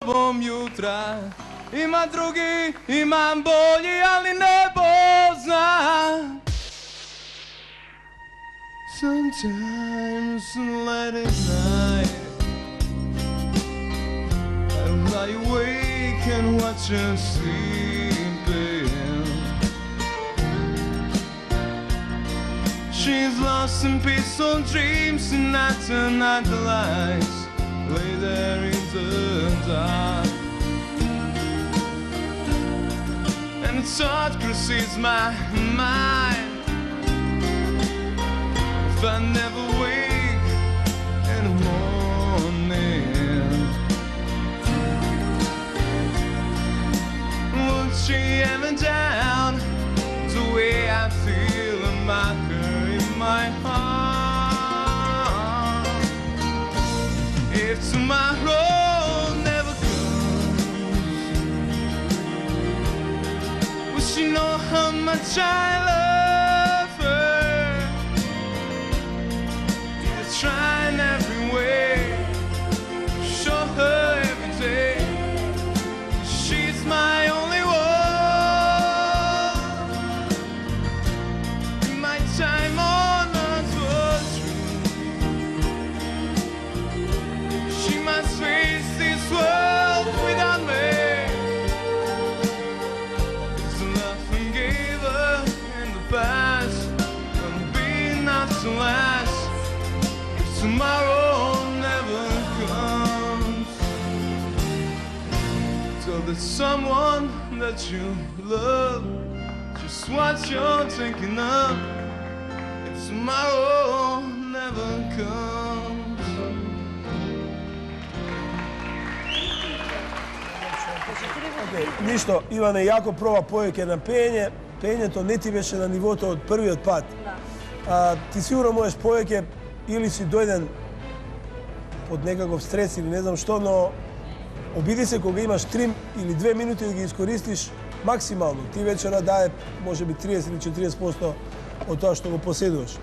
tobom jutra. Ima drugi, imam bolji, ali nebo zna. Sometimes late at night I lie awake and watch her sleeping. She's lost in peaceful dreams and I turn out the lights, lay there in the dark. And a thought crosses my mind, if I never wake in the morning, would she ever down the way I feel a marker in my heart? If tomorrow never comes, will she know how much I love her? Trying every way, show her every day she's my only one. My time on earth was true. She must face this world without me. It's love and gave her in the past, and be not to last. Tomorrow never comes. Tell that someone that you love just what you're thinking of. If tomorrow never comes. Нищо, Иване, јако проба повеќе на пење. Пењето не ти беше на нивото од првиот пат. Ти сигурно можеш повеќе, или си дојден под некаков стрес или не знам што, но обиди се кога имаш 3 или 2 минути да ги искористиш максимално. Ти вечера даде може би 30 или 40% од тоа што го поседуваш.